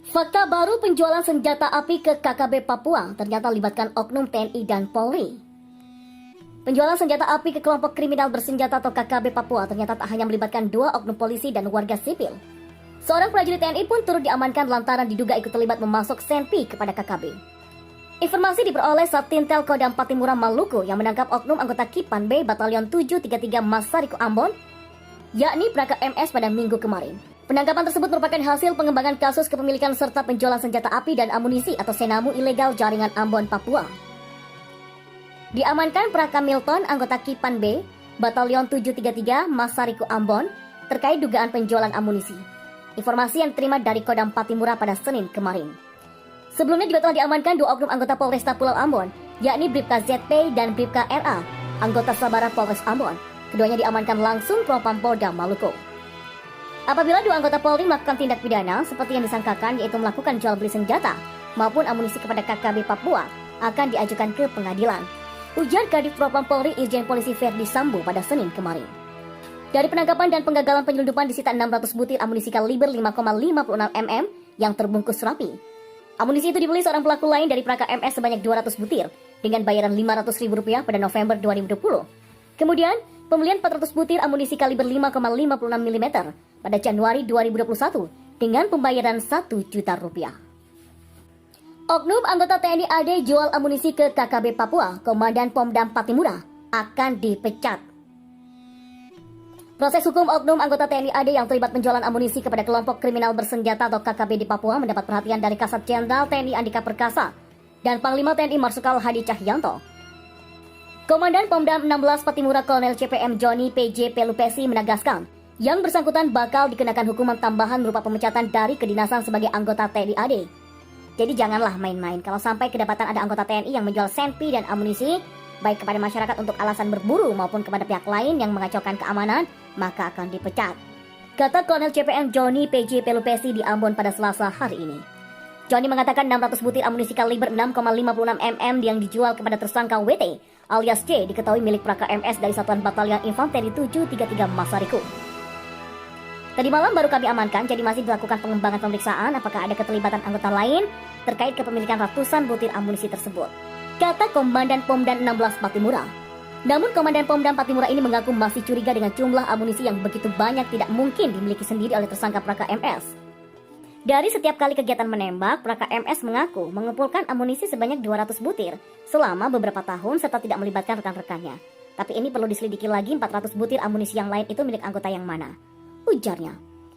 Fakta baru penjualan senjata api ke KKB Papua ternyata libatkan oknum TNI dan Polri. Penjualan senjata api ke kelompok kriminal bersenjata atau KKB Papua ternyata tak hanya melibatkan 2 oknum polisi dan warga sipil. Seorang prajurit TNI pun turut diamankan lantaran diduga ikut terlibat memasok senpi kepada KKB. Informasi diperoleh Satintel Kodam Patimura Maluku yang menangkap oknum anggota Kipan B Batalion 733 Masariku Ambon, yakni Praka MS pada Minggu kemarin. Penangkapan tersebut merupakan hasil pengembangan kasus kepemilikan serta penjualan senjata api dan amunisi atau senamu ilegal jaringan Ambon, Papua. Diamankan Praka Milton, anggota Kipan B, Batalion 733 Masariku Ambon, terkait dugaan penjualan amunisi. Informasi yang diterima dari Kodam Patimura pada Senin kemarin. Sebelumnya juga telah diamankan 2 oknum anggota Polresta Pulau Ambon, yakni Bribka ZP dan Bribka RA, anggota Sabara Polres Ambon. Keduanya diamankan langsung Propam Polda Maluku. Apabila 2 anggota Polri melakukan tindak pidana seperti yang disangkakan, yaitu melakukan jual beli senjata maupun amunisi kepada KKB Papua, akan diajukan ke pengadilan, ujar Kadif Propam Polri Irjen Polisi Ferdi Sambo pada Senin kemarin. Dari penangkapan dan penggagalan penyelundupan disita 600 butir amunisi kaliber 5,56 mm yang terbungkus rapi. Amunisi itu dibeli seorang pelaku lain dari Praka MS sebanyak 200 butir dengan bayaran Rp500.000 pada November 2020. Kemudian, pembelian 400 butir amunisi kaliber 5,56 mm pada Januari 2021 dengan pembayaran Rp1 juta. Oknum anggota TNI AD jual amunisi ke KKB Papua, Komandan Pomdam Patimura, akan dipecat. Proses hukum oknum anggota TNI AD yang terlibat penjualan amunisi kepada kelompok kriminal bersenjata atau KKB di Papua mendapat perhatian dari Kasat Jenderal TNI Andika Perkasa dan Panglima TNI Marsikal Hadi Cahyanto. Komandan Pomdam 16 Patimura Kolonel CPM Joni PJ Pelupesi menegaskan, yang bersangkutan bakal dikenakan hukuman tambahan berupa pemecatan dari kedinasan sebagai anggota TNI AD. Jadi janganlah main-main kalau sampai kedapatan ada anggota TNI yang menjual senpi dan amunisi, baik kepada masyarakat untuk alasan berburu maupun kepada pihak lain yang mengacaukan keamanan, maka akan dipecat, kata Kolonel CPM Joni PJ Pelupesi di Ambon pada Selasa hari ini. Joni mengatakan 600 butir amunisi kaliber 6,56 mm yang dijual kepada tersangka WT alias C diketahui milik Praka MS dari Satuan Batalion Infanteri 733 Masariku. Tadi malam baru kami amankan, jadi masih dilakukan pengembangan pemeriksaan apakah ada keterlibatan anggota lain terkait kepemilikan ratusan butir amunisi tersebut, kata Komandan Pomdam 16 Patimura. Namun Komandan Pomdam Patimura ini mengaku masih curiga dengan jumlah amunisi yang begitu banyak tidak mungkin dimiliki sendiri oleh tersangka Praka MS. Dari setiap kali kegiatan menembak, Praka MS mengaku mengumpulkan amunisi sebanyak 200 butir selama beberapa tahun serta tidak melibatkan rekan-rekannya. Tapi ini perlu diselidiki lagi 400 butir amunisi yang lain itu milik anggota yang mana, ujarnya.